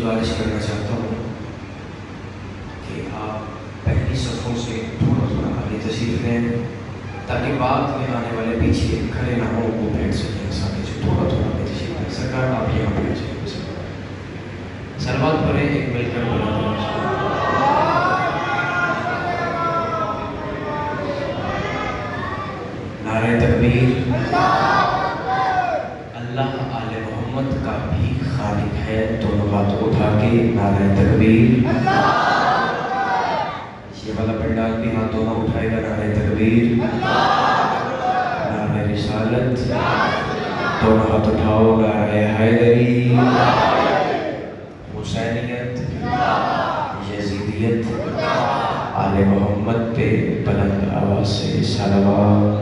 گزارش کرنا چاہتا ہوں کہ آپ پہلی صفوں سے تھوڑا تھوڑا آگے تشریف لیں تاکہ بعد میں آنے والے پیچھے کھڑے نہ ہوں وہ بیٹھ سکیں ساتھ جو تھوڑا تھوڑا آگے تشریف لیں. سرکار آپ یہاں بیٹھ جائیں. سلوات پڑھیں ایک مل کر بولا نعرہ تکبیر. اللہ آل محمد کا بھی خالق ہے. دونوں ہاتھ اٹھا کے نعرہ تکبیر. یہ والا پنڈال بھی ہاتھ دونوں اٹھائے گا. نعرہ تکبیر. نعرہ رسالت. دونوں ہاتھ اٹھاؤ. نعرہ حیدری. حسینیت. یزیدیت. آل محمد پہ بلند آواز سے صلوات.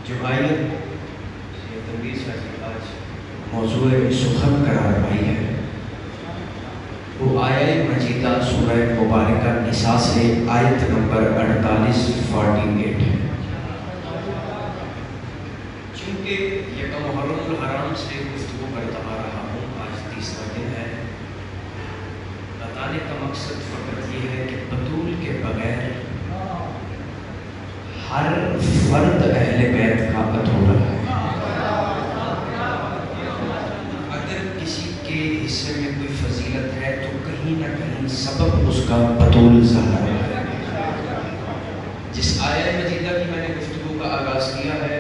جو آیت تنویر شاہ جی آج موضوع سخن قرار پائی ہے وہ آیت مجیدہ سورہ مبارکہ نساء سے آیت نمبر 48 ہے. چونکہ یکم محرم الحرام سے گفتگو کرتا آ رہا ہوں. آج 30واں دن ہے. بتانے کا مقصد فقط یہ ہے کہ بطول کے بغیر ہر فرد اہل بیت کا ادھورا ہے. اگر کسی کے حصے میں کوئی فضیلت ہے تو کہیں نہ کہیں سبب اس کا بطول ظاہر ہے. جس آیت مجیدہ کی میں نے گفتگو کا آغاز کیا ہے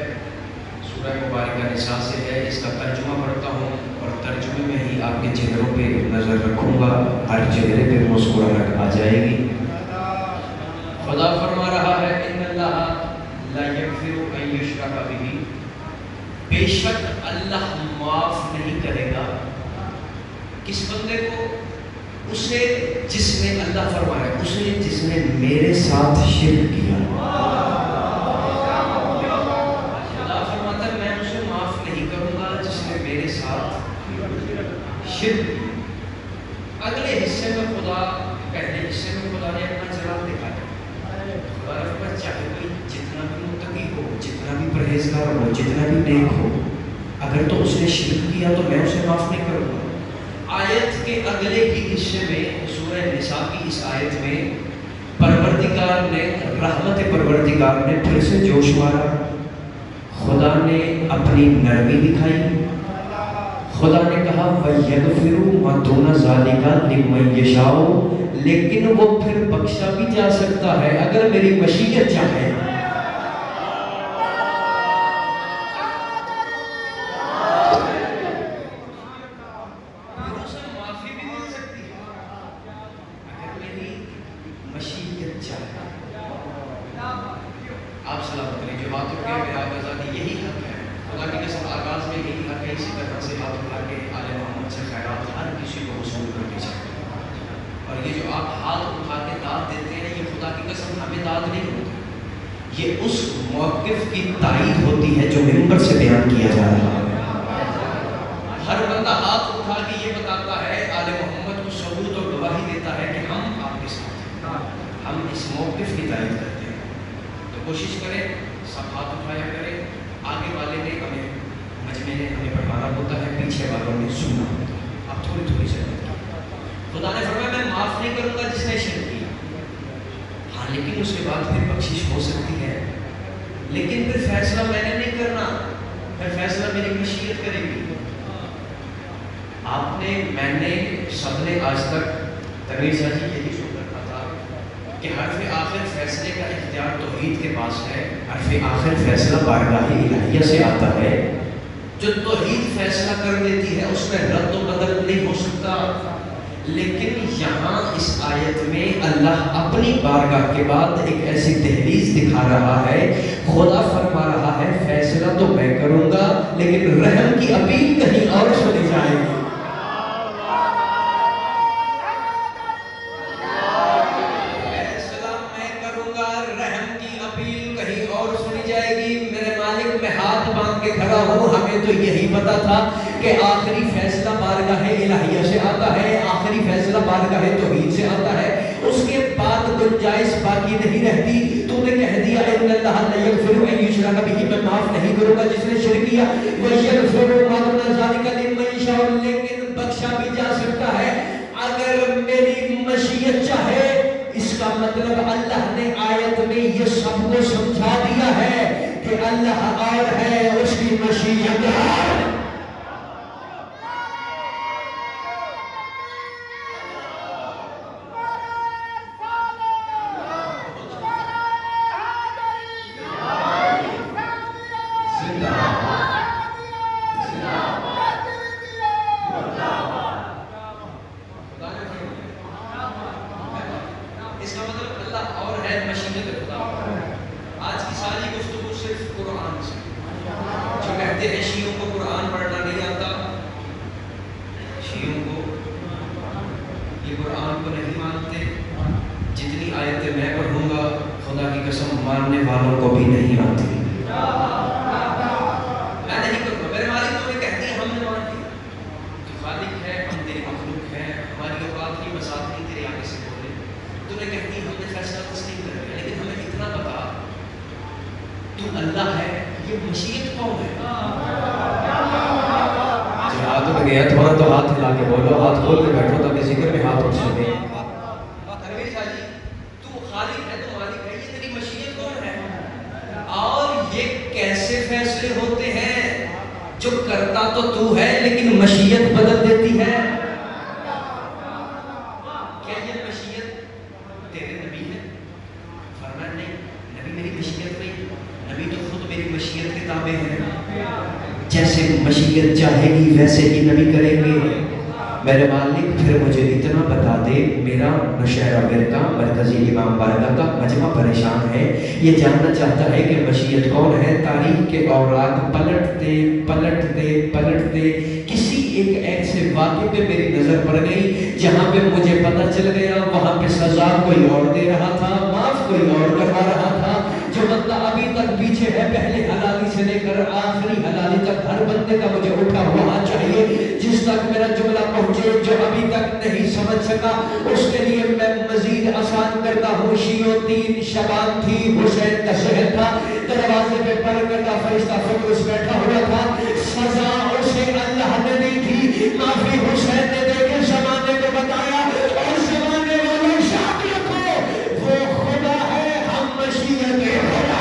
سورہ مبارکہ نساء سے ہے. اس کا ترجمہ پڑھتا ہوں اور ترجمے میں ہی آپ کے چہروں پہ نظر رکھوں گا. ہر چہرے پہ مسکراہٹ آ جائے گی. خدا فرما رہا ہے ان اللہ لا یغفر ان یشرک بہ. بے شک اللہ معاف نہیں کرے گا کس بندے کو؟ اسے جس نے اللہ فرمایا اسے جس نے میرے ساتھ شرک کیا. اللہ فرماتا ہے میں اسے معاف نہیں کروں گا جس نے میرے ساتھ شرک کیا. اگلے حصے میں خدا پہلے حصے میں خدا نے اپنا جلال دکھایا. خدا نے فرمایا چاہے کوئی جتنا بھی متقی ہو جتنا بھی پرہیزگار ہو جتنا بھی نیک ہو اگر تو اس نے شرک کیا تو میں اسے معاف نہیں کروں گا. آیت کے اگلے ہی حصے میں سورہ نساء کی اس آیت میں پروردگار نے رحمت پروردگار نے پھر سے جوش مارا. خدا نے اپنی نرمی دکھائی. خدا نے کہا وَيَغْفِرُ مَا دُونَ ذَلِكَ لِمَن يَشَاءُ. لیکن وہ پھر بخشا بھی جا سکتا ہے اگر میری مشیت چاہے. آپ سلامت کریں. جو ہاتھ اٹھ کے آپ آزادی یہی حق ہے. خدا کی قسم آغاز میں یہی حق ہے. اسی طرح سے ہاتھ اٹھا کے آل محمد سے خیرات ہر کسی کو وصول کرنی چاہیے. اور یہ جو آپ ہاتھ اٹھا کے داد دیتے ہیں یہ خدا کی قسم ہمیں داد نہیں ہوتی. یہ اس موقف کی تائید ہوتی ہے جو منبر سے بیان کیا جا رہا ہے. ہر بندہ ہاتھ اٹھا کے یہ بتاتا ہے آل محمد کو ثبوت اور گواہی دیتا ہے کہ ہم آپ کے ساتھ ہیں. ہم اس موقف کی تائید کرتے ہیں. تو کوشش کریں سب ہاتھ اٹھایا کریں. آگے والے نے ہمیں مجمع نے ہمیں پڑھانا ہوتا ہے پیچھے والوں نے سننا ہوتا ہے. اب تھوڑی تھوڑی چلیں. خدا نے فرمایا میں معاف نہیں کروں گا جس نے شرک کیا. ہاں لیکن اس کے بعد پھر بخشش ہو سکتی ہے. لیکن پھر فیصلہ میں نے نہیں کرنا. پھر فیصلہ میری مشیت کرے گی. آپ نے میں نے سب نے آج تک تنویر شاہ جی یہی سن رکھا تھا کہ حرف آخر فیصلے کا اختیار توحید کے پاس ہے. حرف آخر فیصلہ بارگاہ الہیہ سے آتا ہے. جو توحید فیصلہ کر دیتی ہے اس میں رد و بدل نہیں ہو سکتا. لیکن یہاں اس آیت میں اللہ اپنی بارگاہ کے بعد ایک ایسی دہلیز دکھا رہا ہے. خدا فرما رہا ہے فیصلہ تو میں کروں گا لیکن رحم کی اپیل کہیں اور سنی جائے گی. فیصلہ میں کروں گا رحم کی اپیل کہیں اور سنی جائے گی. میرے مالک میں ہاتھ باندھ کے کھڑا ہوں. ہمیں تو یہی پتا تھا کہ آخری فیصلہ بارگاہ الہیہ سے آتا ہے. آخری فیصلہ بارگاہ توحید سے آتا ہے. اس کے بعد گنجائش باقی نہیں رہتی. تو نے کہہ دیا ان اللہ لا یغفر ان یشرک بہ، میں معاف نہیں کروں گا جس نے شرک کیا. ویغفر ما دون ذلک لمن یشاء، لیکن بخشا بھی جا سکتا ہے اگر میری مشیت چاہے. اس کا مطلب اللہ نے آیت میں یہ سب کو سمجھا دیا ہے کہ اللہ اور ہے، اس کی مشیت ہے. جیسے مشیت چاہے گی ویسے ہی نبی کریں گے. میرے مالک پھر مجھے اتنا بتا دے، میرا نشیرہ ورکا مرکزی امام بارگاہ کا مجمع پریشان ہے، یہ جاننا چاہتا ہے کہ مشیت کون ہے. تاریخ کے اوراق پلٹتے کسی ایک ایسے واقعے پہ میری نظر پڑ گئی جہاں پہ مجھے پتہ چل گیا وہاں پہ سزا کوئی اور دے رہا تھا، معاف کوئی اور کروا رہا تھا. جو بندہ ابھی تک پیچھے ہے، پہلے حلالی سے لے کر آخری حلالی تک ہر بندے کا مجھے اٹھا ہوا چاہیے. جس تک میرا جملہ پہنچے، جو ابھی تک نہیں سمجھ سکا اس کے لیے میں مزید آسان کرتا ہوں. شیعوں 3 شبان تھی، حسین کا شہر تھا، دروازے پہ پر کرتا فرشتہ فکرس بیٹھا ہوا تھا. سزا اسے اللہ نے نہیں تھی، معافی حسین نے دے کے زمانے کو بتایا. اور زمانے والوں شاد رکھو، وہ خدا ہے، ہم مشیت خدا.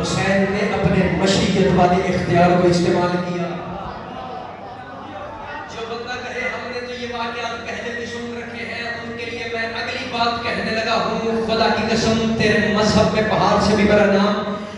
حسین نے اپنے مشیت والے اختیار کو استعمال کیا. جو بندہ کہے ہم نے تو یہ واقعات پہلے بھی سن رکھے ہیں، ان کے لیے میں اگلی بات کہنے لگا ہوں. خدا کی قسم تیرے مذہب میں پہاڑ سے بھی بڑا نام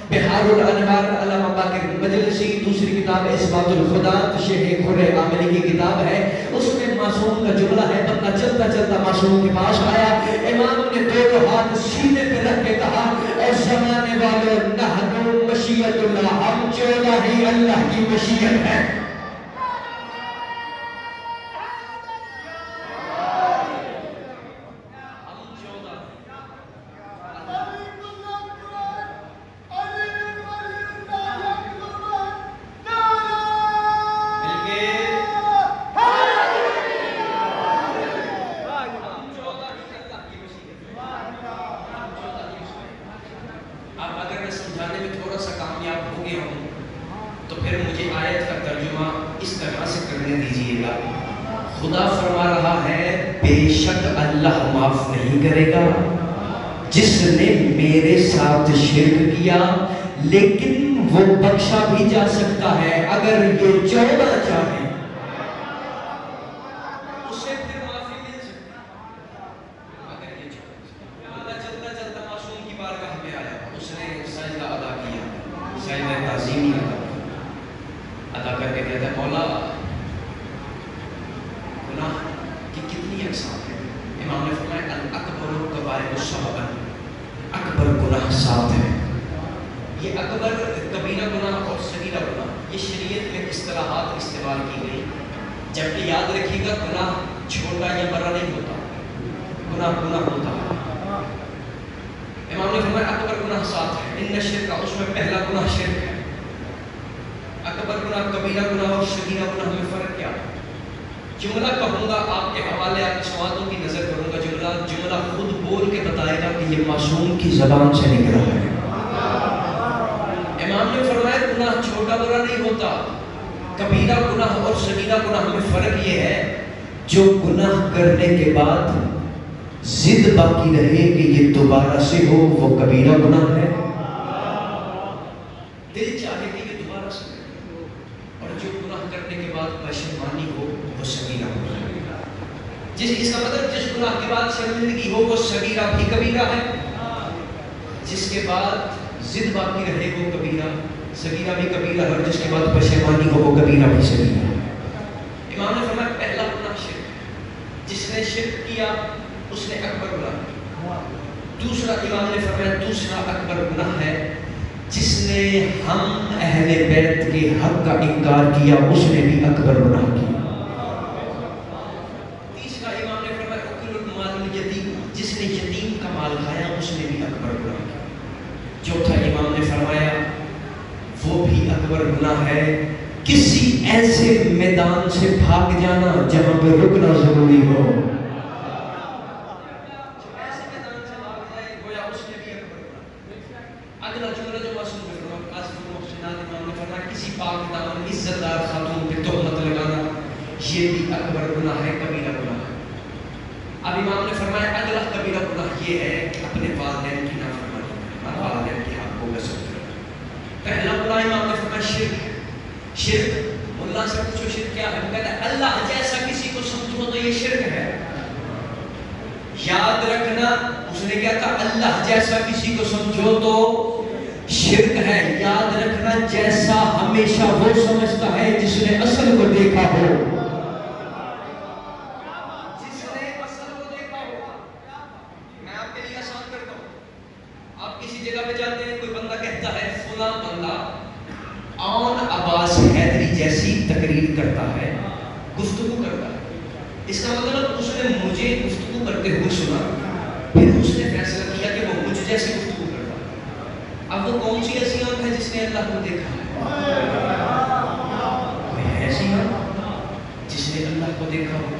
بہار الانوار علامہ باقر مجلسی، دوسری کتاب اثبات الخدا شیخ خر عاملی کی کتاب ہے. اس میں معصوم کا جملہ ہے. بندہ چلتا چلتا معصوم کے پاس آیا، امام نے دونوں ہاتھ سینے پہ رکھ کے کہا اے زمانے والوں، نحن مشیت اللہ، ہم 14 ہی اللہ کی مشیت ہے. ترجمہ خدا فرما رہا ہے بے شک اللہ معاف نہیں کرے گا جس نے میرے ساتھ شرک کیا، لیکن وہ بخشا بھی جا سکتا ہے اگر یہ چاہنا چاہے، اسے پھر معافی مل سکتی ہے اگر یہ چاہے۔ اللہ چلتا چلتا معصوم کی بارگاہ میں آیا، اس نے سجدہ ادا کیا، سجدہ تعظیمی ادا کر کے کہتا ہے مولا گناہ کی کتنی اقسام ہے؟ امام نے فرمایا الاکبر الکبائر السبع، اکبر گناہ 7 ہے۔ یہ اکبر کبیرہ گناہ اور صغیرہ گناہ یہ شریعت میں اصطلاحات استعمال کی گئی، جبکہ یاد رکھیے گا گناہ چھوٹا یا بڑا نہیں ہوتا، گناہ گناہ ہوتا ہے۔ امام نے فرمایا اکبر گناہ 7 ہے، ان شرک، اس میں پہلا گناہ شرک ہے۔ اکبر گناہ، کبیرہ گناہ اور صغیرہ گناہ میں فرق کیا ہے؟ جملہ کہوں گا آپ کے حوالے، آپ کے سوالوں کی نظر کروں گا، جملہ خود بول کے بتائے گا کہ یہ معصوم کی زبان سے نکلا ہے۔ امام نے فرمایا گناہ چھوٹا بڑا نہیں ہوتا، کبیرہ گناہ اور صغیرہ گناہ میں فرق یہ ہے جو گناہ کرنے کے بعد ضد باقی رہے کہ یہ دوبارہ سے ہو وہ کبیرہ گناہ ہے، دل چاہے کہ یہ دوبارہ سے ہو، اور جو گناہ کرنے کے بعد پشیمانی ہو وہ صغیرہ گناہ ہے۔ اس کا مطلب جس گناہ کے بعد شرمندگی ہو وہ صغیرہ بھی کبیرہ ہے، جس کے بعد ضد باقی رہے وہ کبیرہ، صغیرہ بھی کبیرہ ہے، اور جس کے بعد پشیمانی ہو وہ کبیرہ بھی صغیرہ ہے۔ امام نے فرمایا پہلا گناہ شرک ہے، جس نے شرک کیا اس نے اکبر گناہ کیا۔ دوسرا امام نے فرمایا دوسرا اکبر گناہ ہے جس نے ہم اہل بیت کے حق کا انکار کیا، اس نے بھی اکبر گناہ کیا۔ تیسرا امام نے فرمایا اکل المال الیتیم، جس نے یتیم کا مال کھایا اس نے بھی اکبر گناہ کیا۔ چوتھا امام نے فرمایا وہ بھی اکبر گناہ ہے کسی ایسے میدان سے بھاگ جانا جہاں پہ رکنا ضروری ہو، ایسے میدان سے بھاگ جائے گویا اس نے بھی اکبر گناہ۔ اگلا جملہ جو معصوم ہے قاسم المحسنات، امام نے فرمایا کسی پاک دامن عزت دار خاتون پہ تہمت لگانا یہ بھی اکبر گناہ ہے، کبیرہ گناہ ہے۔ اب امام نے فرمایا اگلا کبیرہ گناہ یہ ہے کہ اپنے والدین کی نافرمانی کرنا، والدین کے حق کو غصب کرنا۔ پہلا گناہ امام نے فرمایا شرک ہے۔ شرک اللہ سے پوچھو شرک کیا ہے، وہ کہتا ہے اللہ جیسا کسی کو سمجھو تو یہ شرک ہے۔ یاد رکھنا اس نے کیا کہا، اللہ جیسا کسی کو سمجھو تو شرک ہے۔ یاد رکھنا جیسا ہمیشہ وہ سمجھتا ہے جس نے اصل کو دیکھا ہو، جس نے اصل کو دیکھا ہو۔ میں آپ کے لیے آسان کرتا ہوں، آپ کسی جگہ پہ جاتے ہیں، کوئی بندہ کہتا ہے فلاں بندہ آن عباس حیدری جیسی تقریر کرتا ہے، گفتگو کرتا ہے، اس کا مطلب اس نے مجھے گفتگو کرتے ہوئے سنا، پھر اس نے فیصلہ کیا کہ وہ مجھ جیسی گفتگو کرتا ہے۔ اب وہ کون سی ایسی آنکھ ہے جس نے اللہ کو دیکھا ہے؟ کوئی ایسی آنکھ جس نے اللہ کو دیکھا ہو،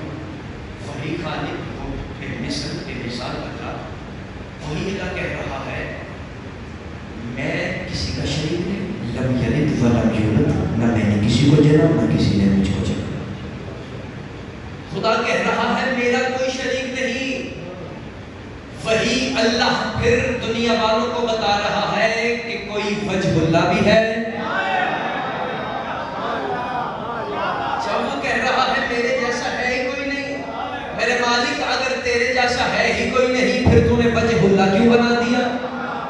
وہی خالق ہو، بے مثل بے مثال اللہ، وہی اللہ کہہ رہا ہے میں کسی کا شریک نہیں، لم یلد ولم یولد، نہ میں نے کسی کو جنا نہ کسی نے مجھ کو جنا۔ خدا کہہ رہا ہے میرا کوئی شریک نہیں، وہی اللہ پھر دنیا والوں کو بتا رہا ہے کہ کوئی وجہ اللہ بھی ہے۔ جب وہ کہہ رہا ہے میرے جیسا ہے ہی کوئی نہیں، میرے مالک اگر تیرے جیسا ہے ہی کوئی نہیں، پھر تو نے وجہ اللہ کیوں بنا دیا؟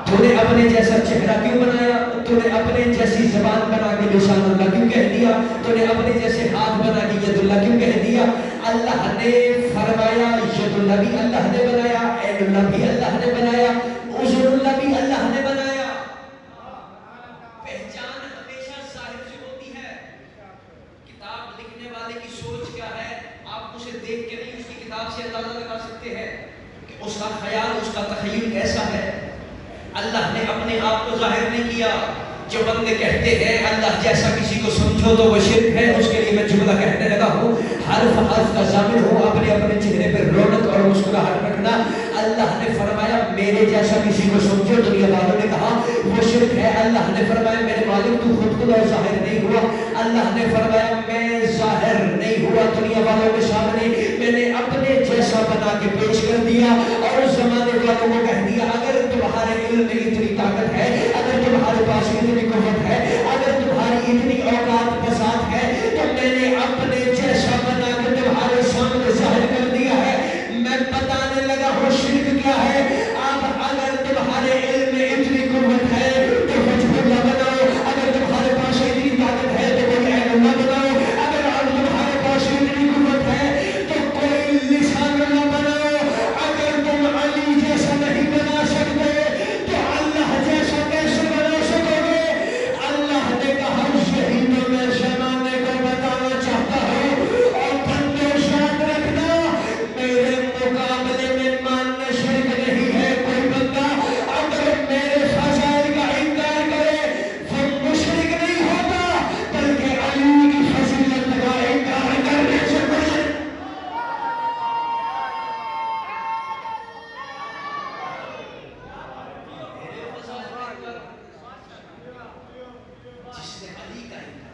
تو نے اپنے جیسا چہرہ کیوں بنایا؟ تو نے اپنے جیسی زبان بنا کے لسان اللہ کیوں کہہ دیا؟ تو نے اپنے جیسے ہاتھ بنا کے ید اللہ کیوں کہہ دیا؟ اللہ نے فرمایا ید اللہ بھی اللہ نے بنایا، عین اللہ بھی اللہ نے بنایا، عذر اللہ بھی اللہ نے بنایا۔ پہچان ہمیشہ ظاہر سے ہوتی ہے۔ کتاب لکھنے والے کی سوچ کیا ہے آپ اسے دیکھ کے نہیں، اس کی کتاب سے اندازہ لگا سکتے ہیں کہ اس کا خیال، اس کا تخیل کیسا ہے۔ اللہ نے اپنے آپ کو ظاہر نہیں کیا۔ جو بندے کہتے ہیں اللہ جیسا کسی کو سمجھو تو وہ شرک ہے، اس کے لیے میں جملہ کہنے لگا ہوں، حرف حرف کا ضامن ہو، اپنے اپنے چہرے پر رونق اور مسکراہٹ رکھنا۔ اللہ نے فرمایا میرے جیسا کسی کو سمجھو، دنیا والوں نے کہا وہ شرک ہے۔ اللہ نے فرمایا میرے مالک تو خود ظاہر نہیں ہوا۔ اللہ نے فرمایا میں ظاہر نہیں ہوا دنیا والوں کے سامنے، دیا اور اس زمانے والوں کو کہہ دیا اگر تمہارے علم میں اتنی طاقت ہے، اگر تمہارے پاس اتنی قوت ہے، اگر تمہاری اتنی اوقات بساط ہے تو میں نے اپنے جیسا بنا کے تمہارے سامنے ظاہر کر دیا ہے۔ میں بتانے لگا ہوں شرک کیا ہے۔ اب اگر تمہارے علم میں اتنی قوت ہے تو حجب اللہ بناؤ، اگر تمہارے پاس اتنی طاقت ہے تو کوئی عین اللہ بناؤ، اگر تمہارے پاس اتنی قوت ہے تو کوئی لسان اللہ بناؤ، اگر تم علی جیسا نہیں بنا سکتے تو اللہ جیسا کیسے بنا سکو گے؟ اللہ نے کہا شہیدوں میں زمانے کو بتانا چاہتا ہوں اور بندے یاد رکھنا میرے مقابلے میں ماننا شرک نہیں ہے۔ کوئی بندہ اگر میرے فضائل کا انکار کرے وہ مشرک نہیں ہوتا بلکہ علی کی فضیلت کا انکار کرنے سے مشرک۔ جس نے علی کا انکار،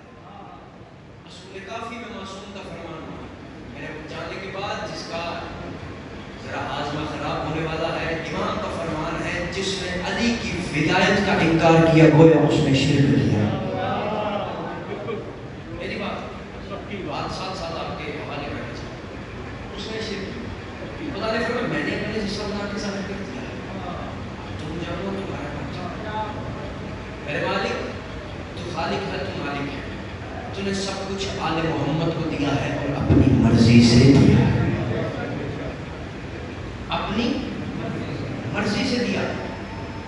رسول کافی میں معصوم کا فرمان ہوا میرے جانے کے بعد جس کا ذرا ہاضمہ خراب ہونے والا ہے، امام کا فرمان ہے جس نے علی کی ولایت کا انکار کیا گویا اس نے شرک کیا۔ میری بات ساتھ ساتھ آپ کے حوالے کرنا چاہتا، اس نے شرک کیا۔ خدا نے فرمایا میں نے اپنے جسم اللہ کے ظاہر کر دیا ہے، تم جانو تمہارا کام چاہتا۔ میرے مالک تو خالق ہے، تو مالک ہے، تو نے سب کچھ آل محمد کو دیا ہے اور اپنی مرضی سے دیا ہے، اپنی مرضی سے دیا۔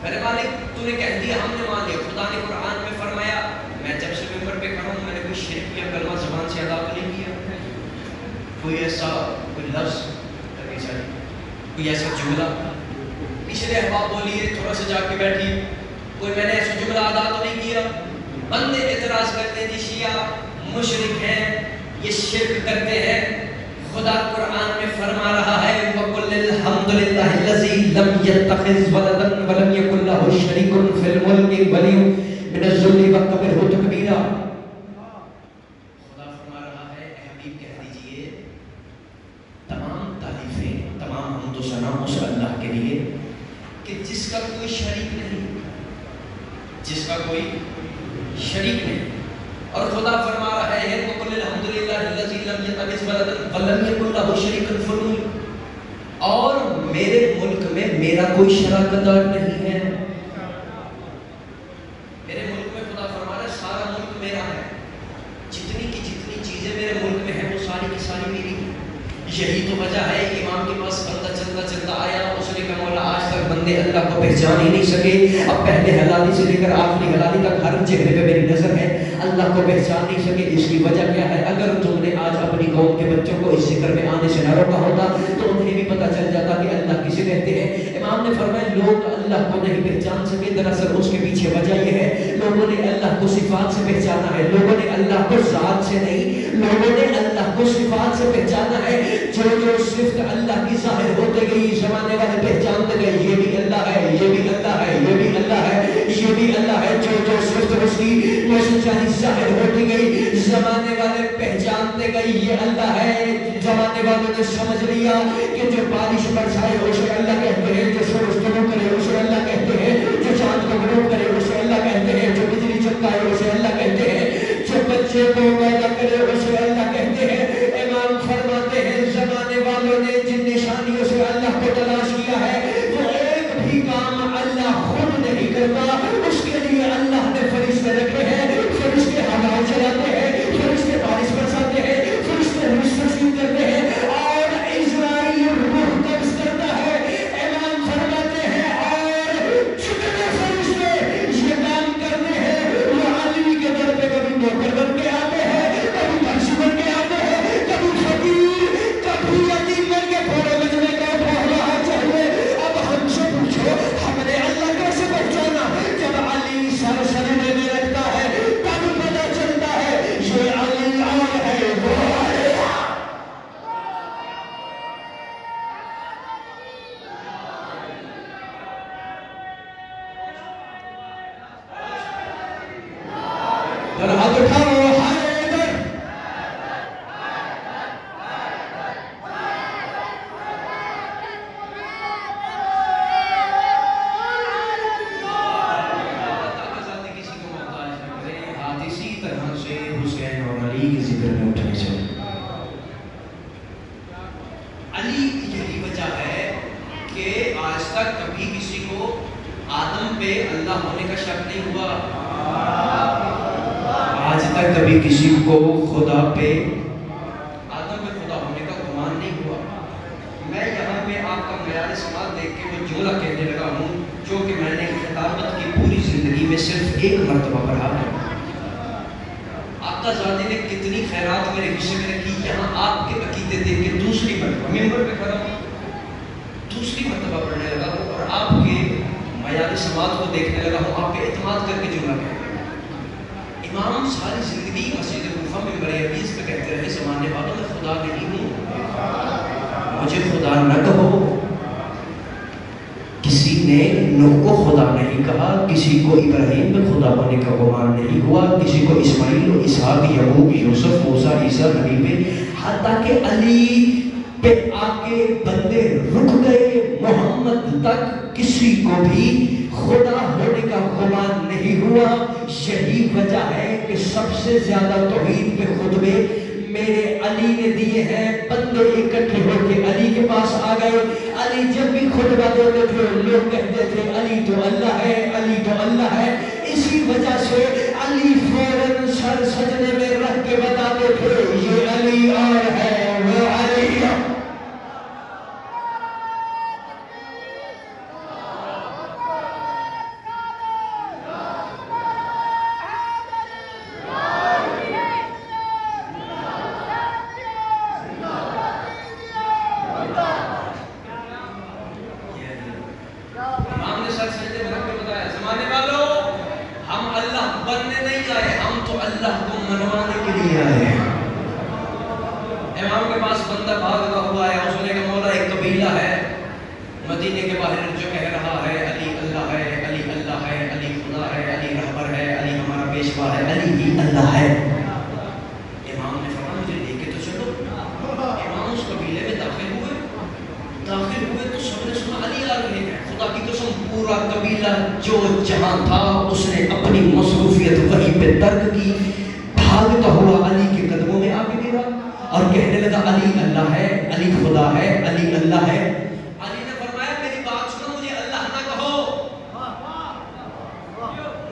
میرے مالک تو نے کہہ دیا ہم نے مان لیا۔ خدا نے قرآن میں فرمایا میں جب سے ممبر پہ کھڑا ہوں میں نے کوئی شرک یا کلمہ زبان سے ادا نہیں کیا، کوئی ایسا کوئی لفظ کوئی ایسا جملہ پچھلے احباب بولیے تھوڑا سا جا کے بیٹھی، کوئی میں نے ایسا جملہ ادا تو نہیں کیا۔ بندے اعتراض کرتے ہیں جی شیعہ مشرک ہیں، یہ شرک کرتے ہیں۔ خدا قرآن میں فرما رہا ہے وَقُلِ الْحَمْدُ لِلَّهِ الَّذِي لَمْ يَتَّخِذْ وَلَدًا وَلَمْ يَكُنْ لَهُ شَرِيكٌ فِي الْمُلْكِ وَلِيٌّ مِنَ الذُّلِّ وَكَبِّرْهُ تَكْبِيرًا۔ خدا فرما رہا ہے اے حبیب کہہ دیجئے تمام تعریفیں تمام حمد و ثنا اس اللہ کے لیے کہ جس کا کوئی شریک نہیں، جس کا کوئی شریک نہیں۔ اور خدا فرما رہا ہے وَقُلِ الْحَمْدُ لِلَّهِ الَّذِي لَمْ يَتَّخِذْ وَلَدًا وَلَمْ يَكُنْ لَهُ شَرِيكٌ فِي الْمُلْكِ، اور میرے ملک میں میرا کوئی شراکت دار نہیں ہے۔ میرے ملک میں خدا فرما رہا ہے سارا ملک میرا ہے، جتنی کی جتنی چیزیں میرے ملک میں ہیں وہ ساری کی ساری میری ہیں۔ یہی تو وجہ ہے امام کے پاس بندہ چلتا چلتا آیا، اس نے کہا مولا آج تک بندے اللہ کو پہچان ہی نہیں سکے، اب پہلے حلالی سے لے کر آخری حلالی تک ہر چہرے پہ میری نظر ہے، اللہ کو پہچان نہیں سکے۔ اس کی وجہ کیا ہے؟ اگر تم نے آج اپنی قوم کے بچوں کو اس ذکر میں آنے سے نہ روکا ہوتا تو انہیں بھی پتہ چل جاتا کہ اللہ کسے کہتے ہیں۔ امام نے فرمایا لوگ اللہ کو نہیں پہچان سکے، دراصل اس کے پیچھے وجہ یہ ہے لوگوں نے اللہ کو صفات سے پہچانا ہے، لوگوں نے اللہ کو ذات سے نہیں، لوگوں نے اللہ کو صفات سے پہچانا ہے۔ جو جو صفت اللہ کی ظاہر ہوتے گئی زمانے والے پہچانتے گئے یہ بھی اللہ ہے، یہ بھی اللہ ہے، یہ بھی اللہ ہے، یہ بھی اللہ ہے۔ جو جو صفت اس کی ظاہر ہوتی گئی زمانے والے پہچانتے گئے یہ اللہ ہے۔ زمانے والوں نے سمجھ لیا کہ جو بارش برسائے اسے اللہ کہتے ہیں، جو سورج طلوع کرے اسے اللہ کہتے ہیں، جو چاند کو غروب کرے اسے اللہ کہتے ہیں، جو بجلی چمکائے اسے اللہ کہتے ہیں، جو بچے کو پیدا کرے اسے اللہ کہتے ہیں۔ امام فرماتے ہیں زمانے والوں نے جن نشانیوں سے اللہ کو تلاش کیا ہے وہ ایک بھی کام اللہ خود نہیں کرتا، اس کے لیے اللہ نے فرشتے رکھے ہیں، فرشتے ہوا چلاتے ہیں، فرشتے بارش برساتے ہیں، فرشتے رزق تقسیم کرتے ہیں اور اسرائیل روح قبض کرتا ہے۔ امام فرماتے ہیں اور جتنے فرشتے یہ کام کرتے ہیں وہ علی کے در پہ کبھی نوکر بن کے آتے ہیں، کبھی فرش بن علی یہی وجہ ہے کہ آج تک کبھی کسی کو آدم پہ اللہ ہونے کا شک نہیں ہوا. آج تک کبھی کسی کو خدا پہ آدم پہ خدا ہونے کا گمان نہیں ہوا. میں یہاں پہ آپ کا معیار سماعت دیکھ کے وہ جملہ کہنے لگا ہوں جو کہ میں نے خطابت کی پوری زندگی میں صرف ایک مرتبہ پڑھا ہے. آقا زادے نے کتنی خیرات میرے حصے میں رکھی. یہاں آپ کے عقیدے دیکھ کے دوسری مرتبہ ممبر پہ کھڑا دوسری مرتبہ پڑھنے لگا ہوں اور آپ کے معیار سماعت کو دیکھنے لگا ہوں. آپ پہ اعتماد کر کے جملہ کہہ رہے ہیں. امام ساری زندگی مسجد کوفہ میں ممبر عزیز پہ کہتے رہے زمانے والوں میں خدا نہیں ہوں, مجھے خدا نہ کہو. کسی نے نوح کو خدا نہیں کہا, کسی کو ابراہیم میں خدا ہونے کا گمان نہیں ہوا, کسی کو اسماعیل و اسحاق یعقوب یوسف موسیٰ عیسیٰ نبی میں, حتیٰ کہ علی پہ آ کے بندے رک گئے. محمد تک کسی کو بھی خدا ہونے کا گمان نہیں ہوا. یہی وجہ ہے کہ سب سے زیادہ توحید پہ خطبے میرے علی نے دیے ہیں. بندے اکٹھے ہو کے علی کے پاس آ گئے. علی جب بھی خطبہ دیتے تھے لوگ کہتے تھے علی تو اللہ ہے, علی تو اللہ ہے. اسی وجہ سے علی فوراً سر سجدے میں رکھ کے بتاتے تھے یہ علی اور ہے وہ علی. جو جہاں تھا اس نے اپنی مصروفیت وہیں پہ ترک کی, بھاگتا ہوا علی کے قدموں میں آ کے گرا اور کہنے لگا علی اللہ ہے, علی خدا ہے, علی اللہ ہے. علی نے فرمایا میری بات سنو, مجھے اللہ نہ کہو,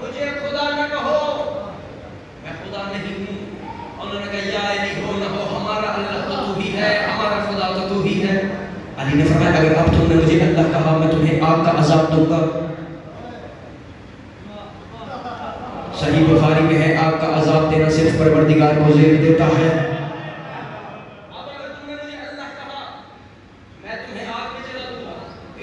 مجھے خدا نہ کہو, میں خدا نہیں ہوں. انہوں نے کہا یا علی ہو نہ ہو ہمارا اللہ تو تو ہی ہے, ہمارا خدا تو تو ہی ہے. علی نے فرمایا اگر اب تم نے مجھے اللہ کہا میں تمہیں آگ کا عذاب دوں گا. صحیح بخاری میں ہے آگ کا عذاب دینا صرف پروردگار کو زیر دیتا ہے. اب اگر تم نے مجھے اللہ کہا میں تمہیں آگ میں جلا دوں گا.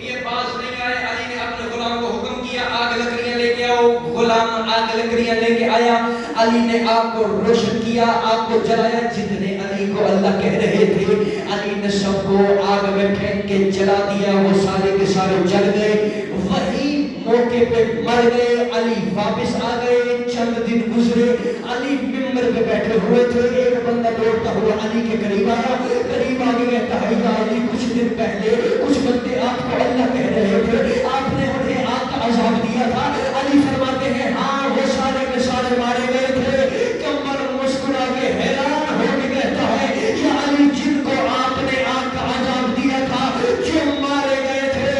یہ باز نہیں آئے. علی نے اپنے غلام کو حکم کیا آگ لکڑیاں لے کے آؤ. غلام آگ لکڑیاں لے کے آیا. علی نے آگ کو روشن کیا, آگ کو جلایا. جتنے علی کو اللہ کہہ رہے تھے علی نے سب کو آگ میں پھینک کے جلا دیا. وہ سارے کے سارے جل گئے. وہی موقع پہ مر گئے. علی واپس آ گئے. چند دن گزرے, علی ممبر پہ بیٹھے ہوئے تھے. ایک بندہ دوڑتا ہوا علی کے قریب آیا. قریب آگے کہتا ہے یا علی کچھ دن پہلے کچھ بندے آپ کو اللہ کہہ رہے تھے, آپ نے انہیں آگ کا عذاب دیا تھا. علی فرماتے ہیں ہاں وہ سارے کے سارے مارے گئے تھے. کمر مسکرا کے حیران ہو کے کہتا ہے یا علی جن کو آپ نے آگ کا عذاب دیا تھا جو مارے گئے تھے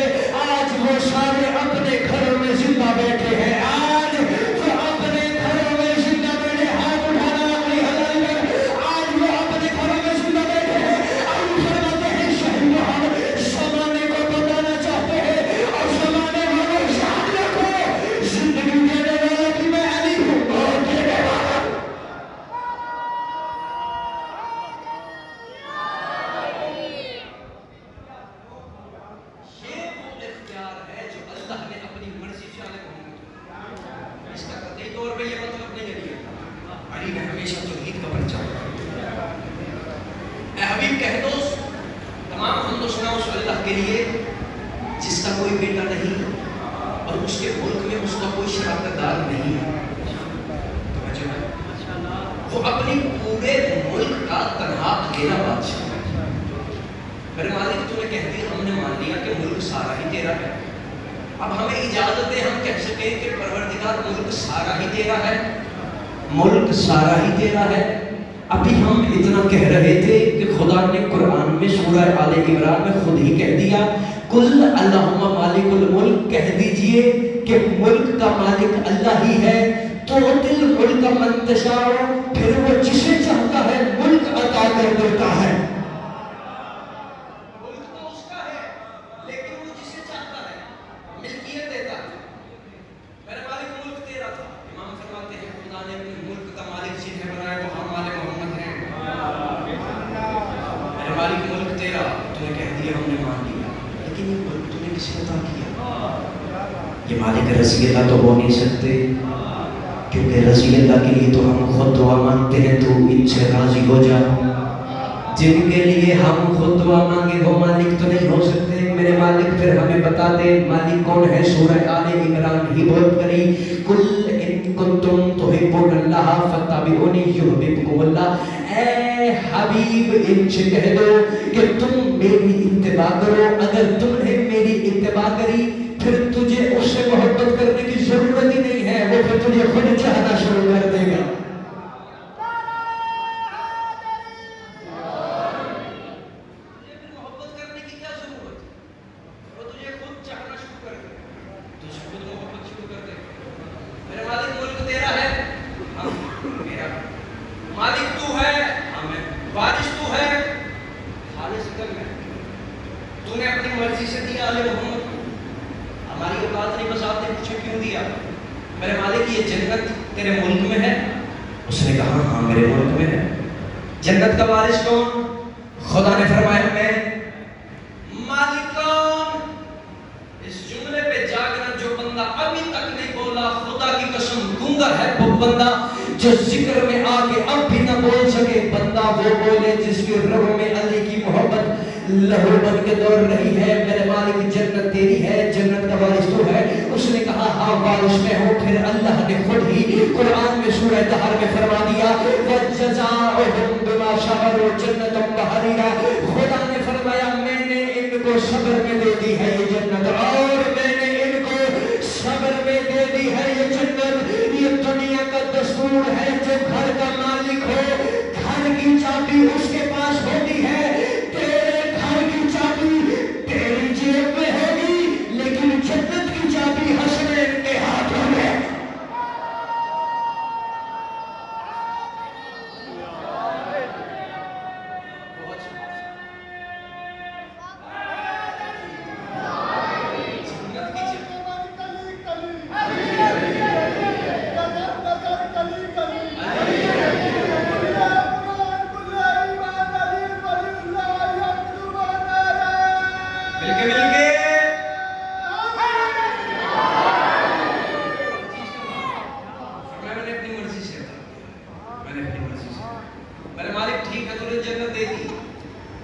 آج وہ سارے اپنے گھروں میں زندہ بیٹھے ہیں. آج وہ اپنے گھروں میں زندہ بیٹھے, ہاتھ اٹھانا اپنی حلال کر, آج وہ اپنے گھروں میں زندہ بیٹھے ہیں. علی فرماتے ہیں شہید ہم زمانے کو بتانا چاہتے ہیں اور زمانے والوں یاد رکھو زندگی دینے والا کہ میں علی ہوں, موت دینے والا. یہ وہ اختیار ہے جو اللہ نے اپنی مرضی سے علیہ محمد. اس کا قطعی طور پہ یہ مطلب نہیں ہے علی نے ہمیشہ توحید کا پرچہ اٹھایا. اے حبیب کہہ دو تمام حمد و ثنا اس اللہ کے لیے جس کا کوئی بیٹا نہیں اور اس کے ملک میں اس کا کوئی شراکت دار نہیں ہے. وہ اپنی پورے ملک کا تنہا اکیلا بادشاہ ہے. میرے مالک تمہیں کہہ دیا ہم نے مان لیا کہ ملک سارا ہی تیرا ہے. اب ہمیں اجازت ہے ہم کہہ سکیں کہ پروردگار ملک سارا ہی تیرا ہے, ملک سارا ہی تیرا ہے. ابھی ہم اتنا کہہ رہے تھے کہ خدا نے قرآن میں سورہ آل عمران میں خود ہی کہہ دیا کل اللہم مالک الملک، کہہ دیجئے کہ ملک کا مالک اللہ ہی ہے، تو دل ملک کا منتشاء، پھر وہ جسے چاہتا ہے ملک عطا کر دیتا ہے۔ ملک تو اس کا ہے لیکن وہ جسے چاہتا ہے ملکیت دیتا ہے۔ میرا مالک ملک تیرا تھا، امام فرماتے ہیں خدا نے اپنے ملک کا مالک جنہیں بنایا وہ ہم آل محمد ہیں۔ میرا مالک ملک تیرا، تو نے کہہ دیا ہم نے مان لیا، لیکن یہ ملک تو نے کسی عطا کیا؟ یہ مالک رضی اللہ تو ہو نہیں سکتے، کیونکہ رضی اللہ کے لیے تو ہم خود دعا مانگتے ہیں تو ان سے راضی ہو جا، جن کے لیے ہم خود دعا مانگے وہ مالک تو نہیں ہو سکتے۔ میرے مالک پھر ہمیں بتا دے مالک کون ہے۔ سورہ آل عمران ہی بول کری کل ان کنتم تحبون اللہ فاتبعونی یحببکم اللہ، اے حبیب ان سے کہہ دو کہ تم میری اتباع کرو، اگر تم نے میری اتباع کری پھر تجھے اس سے محبت کرنے کی ضرورت ہی نہیں ہے، وہ پھر تجھے خود چاہنا شروع کر دے گا۔ محبت کرنے کی کیا ضرورت ہے؟ وہ تجھے خود چاہنا شروع کر دے گا، تجھے خود محبت شروع کر دے گا۔ میرے مالک ملک تیرا ہے، ہم میرا، مالک تو ہے، ہمیں بارش تو ہے، خالص کر میں تو نے اپنی مرضی سے دیا آل محمد، ہماری اوقات نہیں، بس آپ نے پوچھا کیوں دیا؟ میرے مالک یہ جنت تیرے ملک میں ہے؟ اس نے کہا ہاں میرے ملک میں ہے۔ جنت کا وارث کون؟ خدا نے فرمایا میں۔ مالک کون؟ اس جملے پہ جاگنا جو بندہ ابھی تک نہیں بولا، خدا کی قسم گنگا ہے وہ بندہ جو ذکر میں آگے اب بھی نہ بول سکے۔ بندہ وہ بولے جس کی رگوں میں علی کی محبت لہو بن کے دوڑ رہی ہے۔ میرے مالک جنت تیری ہے، جنت کا وارث تو ہے۔ اس نے کہا ہاں وارث میں ہوں۔ پھر اللہ نے خود ہی قرآن میں سورہ دہر میں فرما دیا وَجَزَاؤُهُمْ بِمَا صَبَرُوا جَنَّةً وَحَرِيرًا، خدا نے فرمایا میں نے ان کو صبر میں دے دی ہے یہ جنت، اور میں نے ان کو صبر میں دے دی ہے یہ جنت۔ یہ دنیا کا دستور ہے، جو گھر کا مالک ہو گھر کی چابی اس کے پاس ہوتی ہے، تیری جیب میں ہوگی لیکن جنت کی چابی حسنین کے ہاتھوں میں۔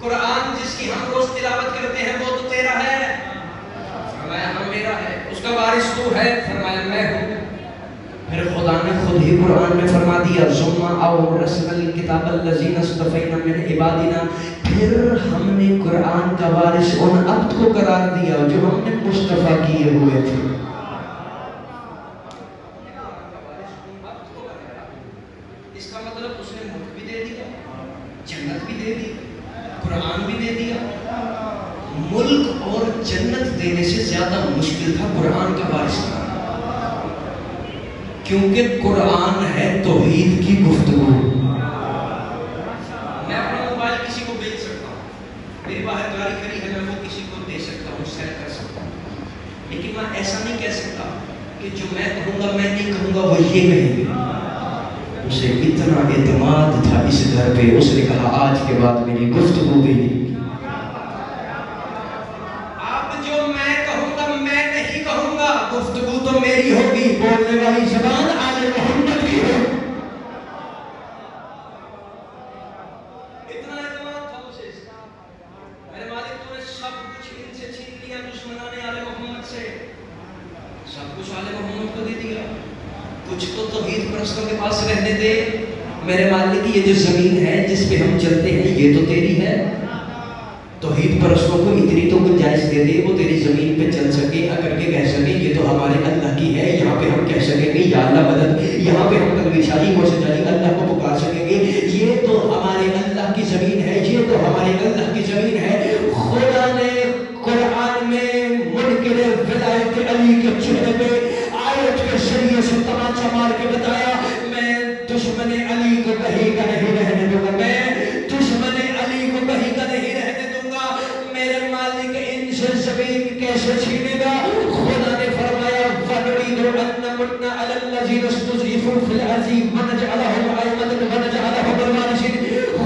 قرآن جس کی ہم روز تلاوت کرتے ہیں وہ تو تیرا ہے، فرمایا ہم میرا ہے۔ اس کا وارث تو ہے، فرمایا میں ہوں۔ پھر خدا نے خود ہی قرآن میں فرما دیا ثم اورثنا الکتاب الذین اصطفینا من عبادنا، پھر ہم نے قرآن کا وارث ان عبد کو قرار دیا جو ہم نے مصطفیٰ کیے ہوئے تھے۔ اس کا مطلب اس نے ملک بھی دے دیا، جنت بھی دے دی، قرآن بھی دے دیا۔ ملک اور جنت دینے سے زیادہ مشکل تھا قرآن کا وارث کرنا، کیونکہ قرآن ہے توحید کی گفتگو۔ میں اپنا موبائل کسی کو بیچ سکتا ہوں، میری باہر گاڑی کھڑی ہے، میں وہ کسی کو دے سکتا ہوں، سیل کر سکتا ہوں، لیکن میں ایسا نہیں کہہ سکتا کہ جو میں کہوں گا میں نہیں کہوں گا وہ یہ کہیں گے۔ اسے اتنا اعتماد تھا اس گھر پہ، اس نے کہا آج کے بعد میری گفتگو بھی نہیں، اب جو میں کہوں گا میں نہیں کہوں گا، گفتگو تو میری ہوگی، بولنے والی زبان آل محمد کی ہو۔ اتنا اعتماد تھا اسے۔ میرے مالک تو نے سب کچھ ان سے چھین لیا، دشمنان آل محمد سے سب کچھ آل محمد کو دے دیا، کچھ تو توحید پرستوں کے پاس رہنے دے۔ میرے مالک یہ جو زمین ہے جس پہ ہم چلتے ہیں یہ تو تیری ہے، توحید پرستوں کو اتنی تو گنجائش دے دے وہ تیری زمین پہ چل سکے، اگر کے کہہ سکے یہ تو ہمارے اللہ کی ہے، یہاں پہ ہم کہہ سکیں گے یا اللہ مدد، یہاں پہ ہم تنویر شاہی کو سجائی اللہ کو پکار سکیں گے، یہ تو آسمانی سے چھینے گا. خدا نے فرمایا وَنُرِيدُ أَن نَّمُنَّ عَلَى الَّذِينَ اسْتُضْعِفُوا فِي الْأَرْضِ وَنَجْعَلَهُمْ أَئِمَّةً وَنَجْعَلَهُمُ الْوَارِثِينَ.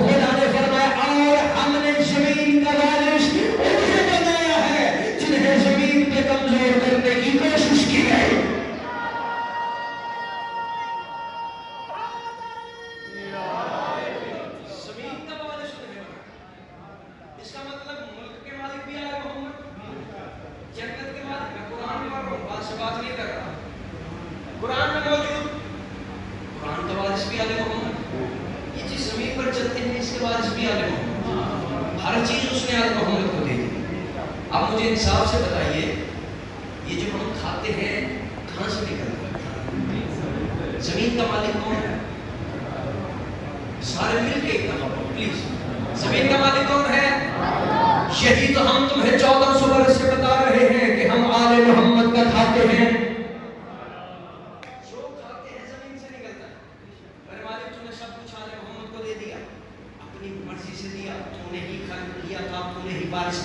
خدا نے فرمایا اور ہم نے زمین کا وارث انہیں بنایا ہے جنہیں زمین پہ کمزور کرنے کی کوشش کی گئی. قرآن میں موجود قرآن کا وارث بھی آل محمد. یہ چیز زمین پر چلتے ہیں اس کے وارث بھی آل محمد. ہر چیز اس نے آل محمد کو دے دی. آپ مجھے انصاف سے بتائیے یہ جو ہم کھاتے ہیں کہاں سے نکلتا ہے؟ زمین کا مالک کون ہے؟ سارے مل کے ایک دفعہ پلیز. زمین کا مالک کون ہے؟ یہی تو ہم تمہیں 1400 برس سے بتا رہے ہیں کہ ہم آل محمد کا کھاتے ہیں.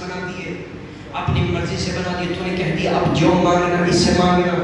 بنا دیے اپنی مرضی سے بنا دیے. تو نے کہہ دیا اب جو مانگنا اس سے مانگنا.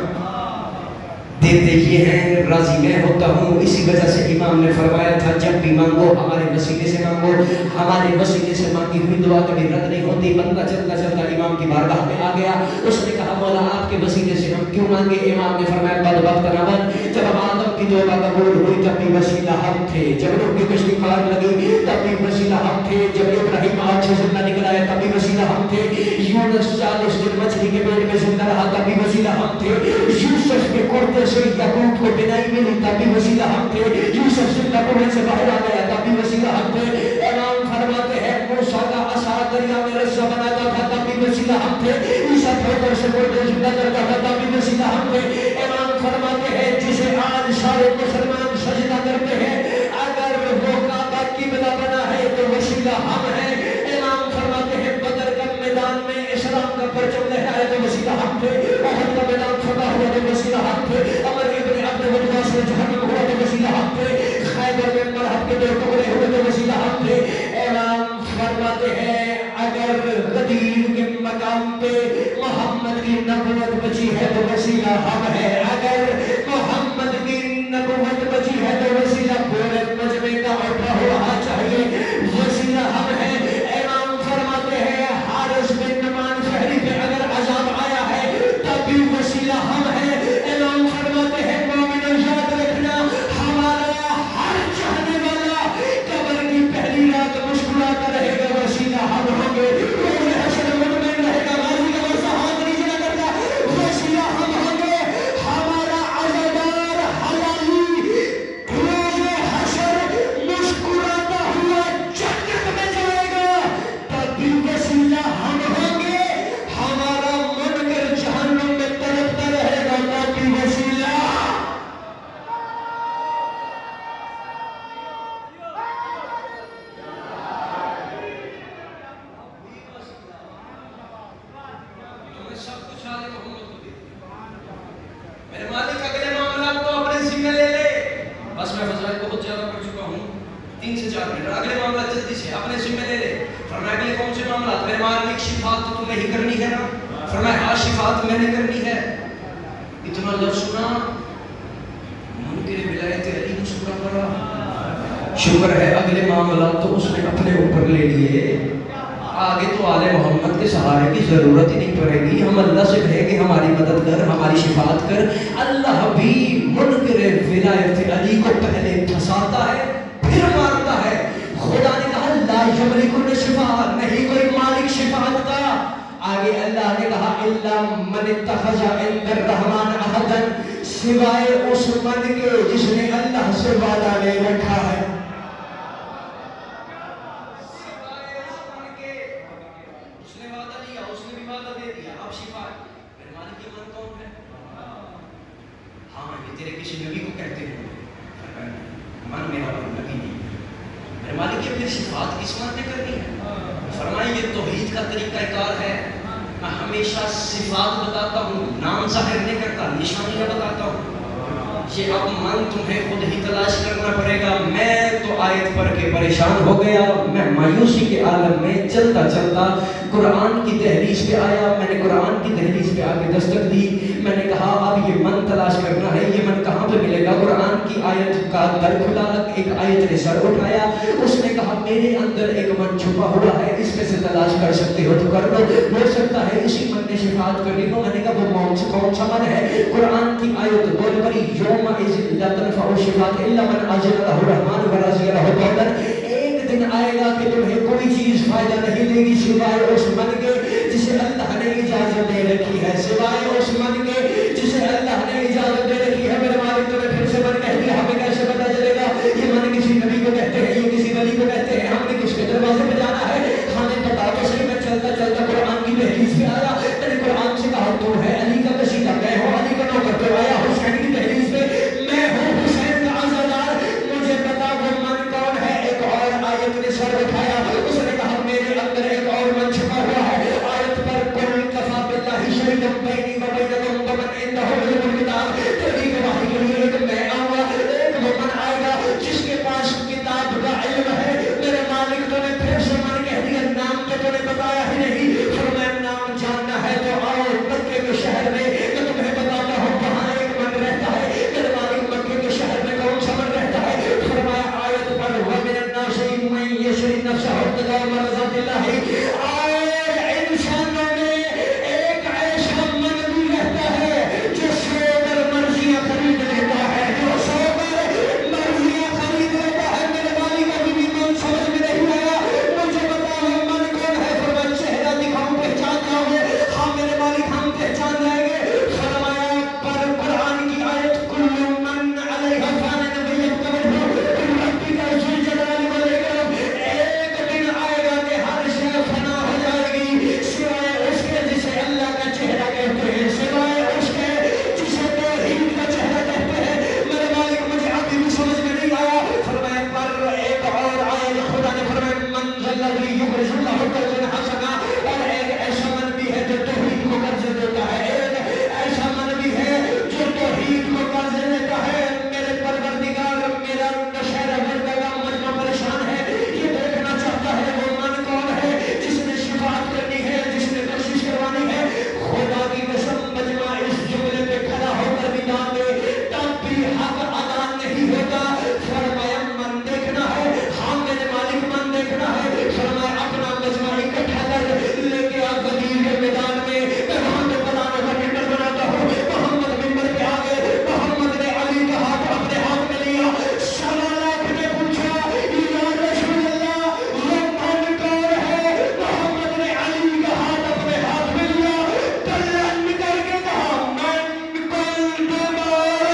دیتے یہ ہیں راضی میں ہوتا ہوں. اسی وجہ سے امام نے فرمایا تھا جب بھی مانگو ہمارے وسیلے سے مانگو. ہمارے وسیلے سے مانگی ہوئی دعا کبھی رد نہیں ہوتی. بندہ چلتا چلتا امام کی بارگاہ میں آ گیا. اس نے کہا مولا آپ کے وسیلے سے ہم کیوں مانگے؟ امام نے فرمایا بد وقت نہ بن. جب آدم کی دعا قبول ہوئی تب بھی وسیلہ ہم تھے. جب روح کی کشتی پار لگی تب بھی وسیلہ ہم تھے. جب ابراہیم آگ سے زندہ نکل آیا تب بھی وسیلہ ہم تھے. یونس 40 دن مچھلی کے پیٹ میں زندہ رہا تب بھی وسیلہ ہم تھے. یوسف کے کرتے سے یعقوب کو بنائی ملی تب بھی وسیلہ ہم تھے. یوسف زندہ کنویں سے باہر آ گیا تب بھی وسیلہ ہم تھے. امام فرماتے ہیں موسیٰ کا عصا دریا میں رسا بناتا تھا تب بھی وسیلہ ہم تھے. عیسیٰ پتھر سے مردے زندہ کرتا تھا تب بھی وسیلہ ہم تھے. امام فرماتے ہیں جسے آج سارے مسلمان سجدہ کرتے ہیں اگر وہ کعبہ قبلہ بنا ہے تو وسیلہ ہم ہیں. امام فرماتے ہیں بدر کا میدان میں اسلام کا پرچم لہرایا تو وسیلہ ہم تھے. احد کا میدان فتح ہوا تو وسیلہ ہم تھے. عمر ابن عبد الوہاب سے جہنم ہوا تو وسیلہ ہم تھے. خیبر میں مرحب کے 2 ٹکڑے ہوئے تو وسیلہ ہم تھے. امام فرماتے ہیں اگر غدیر کے مقام پہ محمد کی نبوت بچی ہے تو وسیلہ ہم ہے. اگر محمد کی نبوت بچی ہے تو وسیلہ پورے مجمع کا اٹھا ہوا چاہیے. وسیلہ ہم ہے. امام فرماتے ہیں حارث بن نعمان شہری پہ اگر عذاب آیا ہے تب بھی وسیلہ ہم ہے. امام فرماتے ہیں مومنوں یاد رکھنا ہمارا ہر چاہنے والا قبر کی پہلی رات مسکراتا رہے گا وسیلہ ہم ہوں گے. روز حشر مطمئن رہے گا غازی کا ویسا ہاتھ نہیں چلا کرتا وسیلہ ہم ہوں گے. ہمارا عزادار حلالی روز حشر مسکراتا ہوا جنت میں جائے گا تب بھی وسیلہ ہم ہوں گے. ہمارا منکر جہنم میں تڑپتا رہے گا تب بھی وسیلہ. سب کچھ آل محمد کو دے. میرے مالک اگلے معاملات کو اپنے ذمہ لے لے. بس میں فضائل بہت زیادہ پڑھ چکا ہوں 3 سے 4 منٹ. اگلے معاملات جلدی سے اپنے ذمہ لے لے. فرمایا اگلے کون سے معاملات؟ میرے مالک شفاعت تو تمہیں ہی کرنی ہے نا. فرمایا ہاں شفاعت میں نے کرنی ہے. اتنا لفظ سنا منکر ولایت علی مسکرا پڑا. شکر ہے اگلے معاملات تو اس نے اپنے اوپر لے لیے. آگے تو آل محمد کے سہارے کی ضرورت ہی نہیں پڑے گی. ہم اللہ سے کہیں کہ ہماری مدد کر ہماری شفاعت کر. اللہ بھی منکر ولایت علی کو پہلے پھنساتا ہے پھر مارتا ہے. خدا نے کہا لا یملک الشفاعت نہیں کوئی مالک شفاعت کا. آگے اللہ نے کہا الا من اتخذ عند الرحمن عہدا سوائے اس من کے جس نے اللہ سے وعدہ لے رکھا ہے. تیرے کسی نبی کو کہتے ہیں من میرا نبی نہیں. میرے مالک یہ پھر شفاعت کس من نے کرنی ہے؟ فرمائیں یہ توحید کا طریقہ کار ہے. میں ہمیشہ صفات بتاتا ہوں نام ظاہر نہیں کرتا نشانیاں بتاتا ہوں. یہ اب من تمہیں خود ہی تلاش کرنا پڑے گا. میں تو آیت پڑھ کے پریشان ہو گیا. میں مایوسی کے عالم میں چلتا چلتا قرآن کی دہلیز پہ آیا. میں نے قرآن کی دہلیز پہ آ کے دستک دی. میں نے کہا اب یہ من تلاش کرنا ہے. یہ من کہاں پہ ملے گا؟ قرآن کی آیت کا در کھلا. ایک آیت نے سر اٹھایا. اس نے کہا میرے اندر ایک من چھپا ہوا ہے, اس میں سے تلاش کر سکتے ہو تو کر لو, ہو سکتا ہے اسی من نے شفاعت کرنی ہو. میں نے کہا وہ کون سا من ہے؟ قرآن کی آیت بول پڑی یوم اذن لا تنفع الشفاعة الا من اذن له الرحمن ورضي له قولا. ایک دن آئے گا کہ تمہیں کوئی چیز فائدہ نہیں دے گی سوائے اس من کے جسے اللہ نے اجازت دے رکھی ہے, سوائے اس من کے جسے اللہ نے اجازت دے رکھی ہے. میرے مالک تو نے پھر سے من کہہ دیا. ہمیں کیسے پتا چلے گا یہ من کسی نبی کو کہتے ہیں, یہ کسی ولی کو کہتے ہیں, ہم نے کس کے دروازے پہ جانا ہے؟ ہمیں بتا تو صحیح. میں چلتا چلتا قرآن کی دہلیز پہ آیا. میں نے قرآن سے کہا تو ہے علی کا قصیدہ, میں ہوں علی کا نوکر. پہ آیا حسین کی دہلیز پہ, میں ہوں حسین کا عزادار. مجھے پتا وہ من کون ہے. ایک اور آیت نے سر اٹھایا. اس نے کہا میرے اندر ایک اور من چھپا ہوا ہے. آیت پر قل کفی باللہ شہیدا بینی و بینکم ومن عنده علم الکتاب. تیری گواہی کے لیے ایک میں آؤں گا, ایک وہ من آئے گا جس کے پاس کتاب کا علم ہے. میرے مالک تو نے پھر سے من کہہ دیا. نام تو نے بتایا ہی نہیں. فرمایا نام جاننا ہے تو آؤ مکے کے شہر میں, میں تمہیں بتاتا ہوں وہاں ایک من رہتا ہے. میرے مالک مکے کے شہر میں کون سا من رہتا ہے؟ فرمایا آیت پر وَمِنَ النَّاسِ مَن يَشْرِي نَفْسَهُ ابْتِغَاءَ مَرْضَاتِ اللَّهِ. آئے انسانوں میں ایک ایسا من بھی رہتا ہے جو سو کر مرضیاں خرید لیتا ہے, جو سو کر مرضیاں خرید لیتا ہے. میرے مالک ابھی بھی من سمجھ میں نہیں آیا. مجھے بتاؤ من کون ہے؟ فرمایا چہرہ دکھاؤں پہچان جاؤ گے؟ ہاں میرے مالک ہم پہچان جائیں گے. فرمایا پر قرآن کی آیت کل من علیہا فان ویبقى وجہ ربک ذو الجلال والاکرام. ایک دن آئے گا کہ ہر شے فنا ہو جائے گی سوائے اس کے جسے اللہ کا چہرہ کہتے ہیں, سوائے اس کے جسے توحید کا چہرہ کہتے ہیں. میرے مالک مجھے ابھی بھی سمجھ میں نہیں آیا. فرمایا پر ایک اور آیت خدا نے فرمایا من ذا الذی یقرض اللہ قرضا حسنا. اور ایک ایسا من بھی ہے جو توحید کو قرض دیتا ہے, ایک ایسا من بھی ہے جو توحید کو قرض دیتا ہے. میرے پروردگار میرا نشہرہ مردگا مجمع پریشان ہے, یہ دیکھنا چاہتا ہے وہ من کون ہے جس نے شفاعت کرنی ہے, جس نے کوشش کروانی ہے. خدا کی قسم مجمع اس جملے پہ کھڑا ہو کر بھی دان دے تب بھی حق ادا نہیں ہوتا. فرمایا من دیکھنا ہے. ہاں میرے مالک من دیکھنا ہے. فرمایا اپنا مجمع اکٹھا کر لے کے آ غدیر کے میدان میں. میں وہاں پہ بلانے کا ممبر بناتا ہوں. محمد ممبر پہ آ گئے. محمد نے علی کا ہاتھ اپنے ہاتھ میں لیا. سوالات نے پوچھا یا رسول اللہ وہ من کون ہے؟ محمد نے علی کا ہاتھ اپنے ہاتھ میں لیا, بلند کر کے کہا من کل دوبارہ.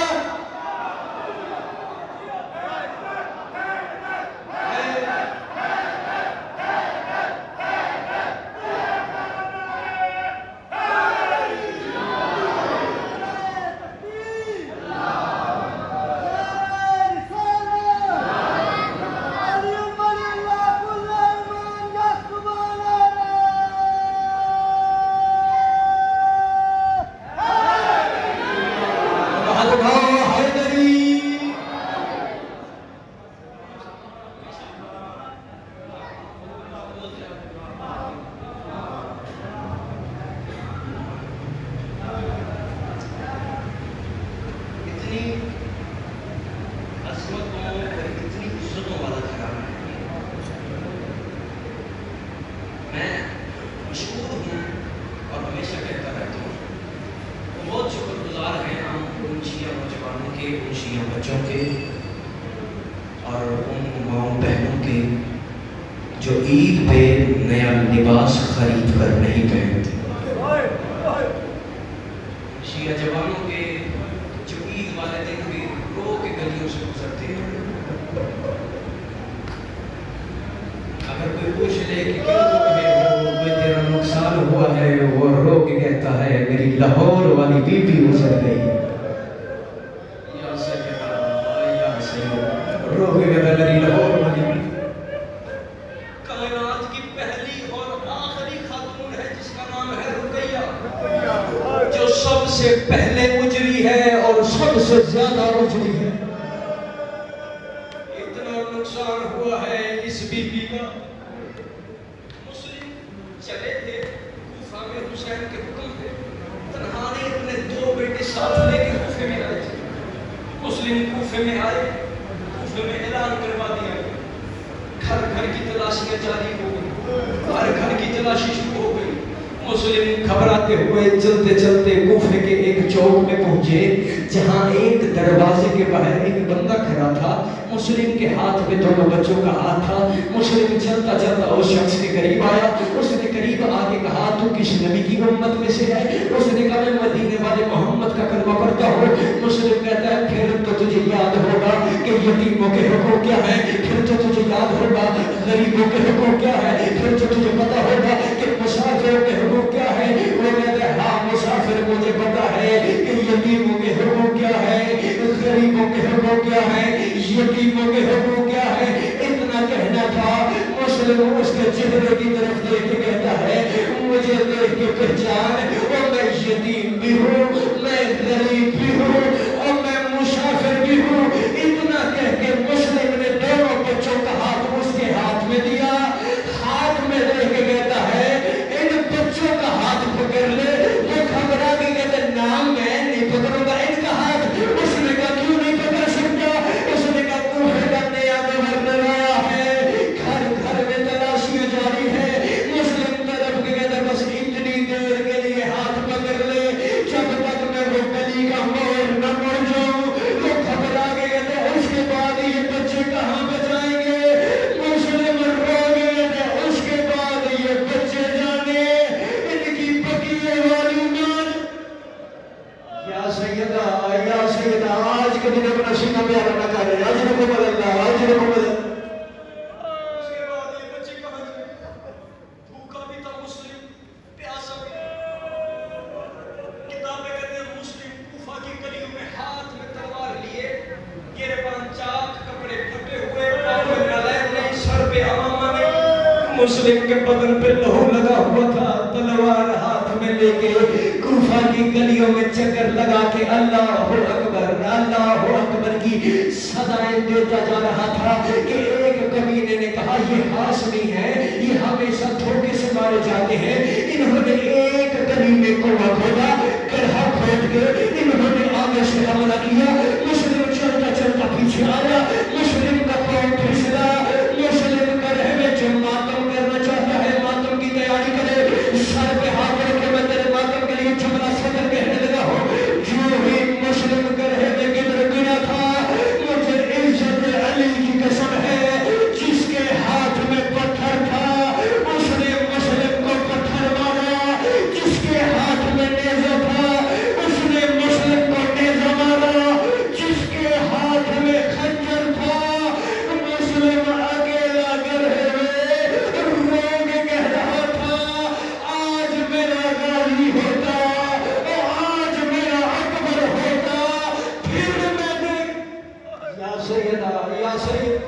ہاتھ اٹھاؤ حیدری. اتنی عظمتوں اور اتنی عزتوں والا گھرانہ ہے. میں مشہور ہوں اور ہمیشہ کہتا رہتا ہوں بہت شکر گزار ہیں ہم ان شیعہ نوجوانوں کے, ان شیعہ بچوں کے اور ان ماؤں بہنوں کے جو عید پہ نیا لباس خرید کر نہیں پہنتے. شیعہ جوانوں کے جو عید والے دن بھی رو کے گلیوں سے گزرتے ہیں. اگر کوئی پوچھ لے کہ کیوں رو رہے ہو, کوئی تیرا نقصان ہوا ہے, وہ رو کے کہتا ہے میری لاہور والی بی بی گزر گئی. یا سیدہ یا سیدہ رو کے کہتا ہے میری لاہور والی بی بی. کائنات کی پہلی اور آخری خاتون ہے جس کا نام ہے رقیہ, جو سب سے پہلے گزری ہے اور سب سب سے زیادہ اجڑی ہے. اتنا نقصان ہوا ہے اس بی بی کا. مسلم چلے تھے کوفہ میں حسین کے حکم پہ، تنہا نے اپنے 2 بیٹے ساتھ لے کے کوفے میں آئے تھے. مسلم کوفے میں آئے، کوفے میں اعلان کروا دیا، گھر گھر کی تلاشیاں جاری ہو گئی، ہر گھر کی تلاشی شروع ہو گئی. مسلم گھبراتے ہوئے چلتے چلتے کوفے کے ایک چوک میں پہنچے جہاں ایک دروازے کے باہر ایک بندہ کھڑا تھا. مسلم کے ہاتھ میں 2 بچوں کا ہاتھ تھا. مسلم چلتا چلتا اس شخص کے قریب آیا. اس نے قریب آ کے کہا تو کس نبی کی امت میں سے ہے؟ اس نے کہا میں مدینے والے محمد کا کلمہ پڑھتا ہوں. مسلم کہتا ہے پھر تو تجھے یاد ہوگا کہ یتیموں کے حقوق کیا ہے، پھر تو تجھے یاد ہوگا غریبوں کے حقوق کیا ہے، پھر تو تجھے پتا ہوگا کہ مسافروں کے حقوق کیا ہے. وہ کہتا ہے ہاں مسافر مجھے پتا ہے کہ یتیموں کے حقوق کیا ہے، غریبوں کے حقوق کیا ہے، یتیموں کے حقوق کیا ہے. اتنا کہنا تھا. مسلم اس کے چہرے کی طرف دیکھ کے کہتا ہے مجھے دیکھ کے پہچان، اور میں یتیم بھی ہوں، میں غریب بھی ہوں، اور میں مسافر بھی ہوں. اتنا کہہ کے مسلم نے 2 بچوں کا ہاتھ اس کے ہاتھ میں دیا. ہاتھ میں دے کے کہتا ہے ان بچوں کا ہاتھ پکڑ لے. وہ گھبرا کے کہتے نام میں نہیں پکڑوں گا ان کا ہاتھ. اس نے کہا کیوں نہیں پکڑ سکتا؟ اس نے کہا کوفے کا نیا گورنر آیا ہے، گھر گھر میں تلاشیاں جاری ہے. مسلم طرف کے کہتے بس اتنی دیر کے لیے ہاتھ پکڑ لے جب تک میں وہ گلی کا موڑ نہ مڑ جاؤں. وہ گھبرا کے کہتے اس کے بعد یہ بچے کہاں پہ جائیں گے؟ مسلم رو گئے تھے. اس کے بعد یہ بچے جانے ان کی بقیے والی مان. یا سیدہ آج کے دن اپنا سینہ پیارا نہ کر رہے اجرکم اللہ اجرکم اللہ. اس کے بعد یہ بچے کہاں گئے؟ بھوکا بھی تھا مسلم، پیاسا بھی. کتابیں کہتے ہیں مسلم کوفہ کی گلیوں میں ہاتھ میں تلوار لیے، گریباں چاک، کپڑے پھٹے ہوئے، پاؤں میں نالین نہیں، سر پہ امامہ نہیں. مسلم کے بدن پہ لہو لگا ہوا تھا. تلوار ہاتھ میں لے کے کوفہ کی گلیوں میں چکر لگا کے اللہ اکبر کی صدائیں دیتا جا رہا تھا کہ ایک کمینے نے کہا یہ ہاشمی ہے، یہ ہمیشہ دھوکے سے مارے جاتے ہیں. انہوں نے ایک گلی میں کنواں کھودا، گڑھا کھود کے انہوں نے آگے سے حملہ کیا. مسلم چلتا چلتا پیچھے آیا، مسلم کا پاؤں پھسلا. مسلم کا رہے جو ماتم کرنا چاہتا ہے ماتم کی تیاری کرے. سر پہ ہاتھ رکھ کے میں تیرے ماتم کے لیے جملہ صدر کہنے لگا ہوں. جو ہی مسلم کا رہے میں کدھر گنا تھا، مجھے عزت علی کی قسم ہے جس کے ہاتھ میں پتھر تھا اس نے مسلم کو پتھر مارا. جس کے ہاتھ میں نیزہ تھا اس نے مسلم کو نیزہ مارا. جس کے ہاتھ میں خنجر تھا مسلم اکیلا گرہے میں رو کے کہہ رہا تھا آج میرا غازی ہوتا، آج میرا اکبر ہوتا، پھر میں دیکھ. یا سیدہ یا سید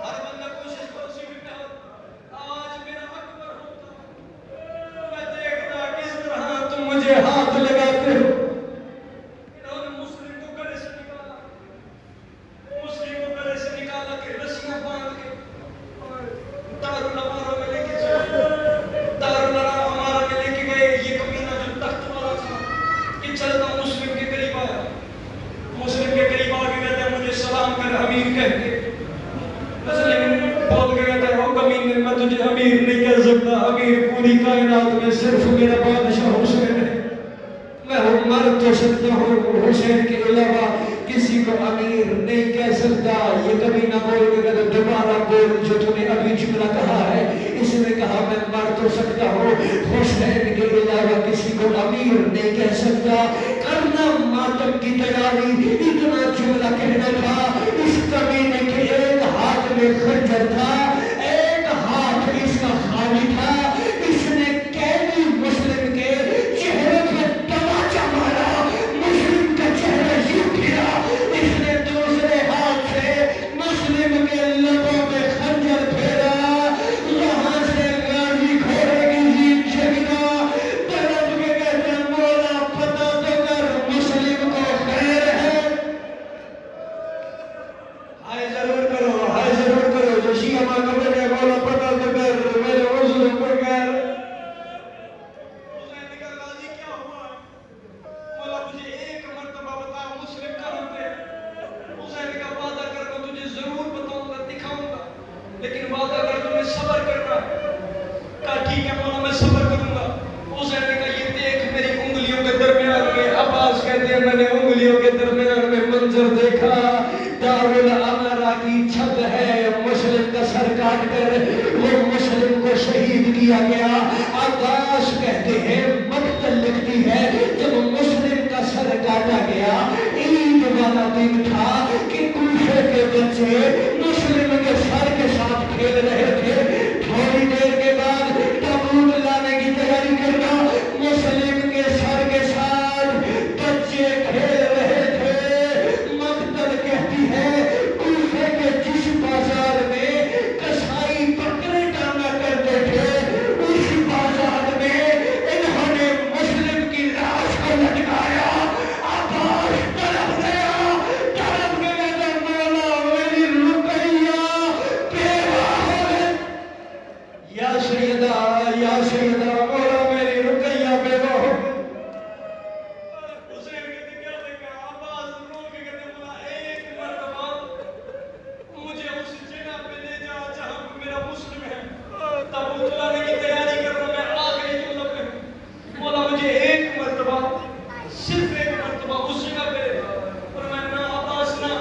ہر بندہ کوشش کرسی بٹھا آج میرا اکبر ہوتا، میں دیکھتا کس طرح تم مجھے ہاتھ لگاتے ہو. انہوں نے مسلم کو گلے سے نکالا، مسلم کو گلے سے نکالا کہ رسیاں باندھ کے دارالعمارہ میں لے کے چلے. دارالعمارہ میں لے کے گئے. یہ کمینہ جو تخت والا تھا یہ چلتا مسلم کے قریب آیا. مسلم کے قریب آ کے کہتا ہے مجھے سلام کر امیر کہہ کے. مسلم بول کے کہتا ہے او کمینے میں تجھے امیر نہیں کہہ سکتا، امیر پوری کائنات میں صرف میرا بادشاہ حسین ہے. میں مر تو سکتا ہوں، حسین کے علاوہ کسی کو امیر نہیں کہہ سکتا. یہ کبھی نہ بول کے کہتا دوبارہ بول جو تم نے ابھی جملہ کہا ہے. اس نے کہا میں مر تو سکتا ہوں، حسین کے علاوہ کسی کو امیر نہیں کہہ سکتا. کرنا ماتم کی تیاری، اتنا جملہ کہنا تھا. اس کمینے کے ایک ہاتھ میں خنجر تھا، ایک ہاتھ اس کا خالی تھا. اس نے قیدی مسلم کے چہرے پہ تماچا مارا، مسلم کا چہرہ یوں پھرا. اس نے دوسرے ہاتھ سے مسلم کے لبوں میں خنجر پھیرا. یہاں سے غازی گھوڑے کی جیت جگنا طرف کے کہتے مولا پتہ تو کر مسلم کو خیر ہے. کیا گیا. عباس کہتے ہیں مقتل لکھتی ہے جب مسلم کا سر کاٹا گیا عید والا دن تھا کہ کوفے کے بچے مسلم کے سر کے ساتھ کھیل رہے تھے. تھوڑی دیر کے بعد تابوت لانے کی تیاری کرنا مسلم کے سر کے ساتھ بچے کھیل رہے تھے. مقتل کہتی ہے کوفے کے جس بازار میں کسائی بکرے ڈالا کرتے تھے اس بازار میں انہوں نے مسلم کی لاش کو لٹکایا. عباس طرف گیا تو مولا میری رقیہ بیوہ ہو گئی. یا سیدہ مولا میری رقیہ بیوہ ہو گئی. حسین کہتے کیا دیکھا عباس رو کے کہتے مولا ایک مرتبہ مجھے اس جگہ پہ لے جا جہاں پہ میرا مسلم ہے. تابوت لانے کی تیاری کر رہا میں آخری جملہ پہ مولا مجھے ایک مرتبہ صرف ایک مرتبہ اس جگہ پہ لے جا. اور میں نہ عباس نہ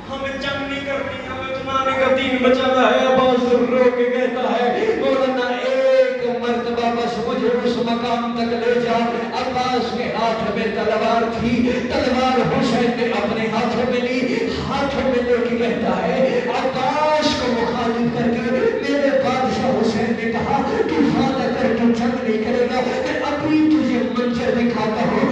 ہمیں جنگ نہیں کرنی ہمیں زمانے کا دین بچانا ہے. عباس رو کے کہتا ہے مولانا ایک مرتبہ بس مجھے اس مقام تک لے جا. عباس کے ہاتھ میں تلوار تھی. تلوار حسین نے اپنے ہاتھوں میں لی. ہاتھوں میں لے کے کہتا ہے عباس کو مخالف کر کے میرے بادشاہ حسین نے کہا تو فاتح کر کے جنگ نہیں کرے گا. میں ابھی تجھے منظر دکھاتا ہوں.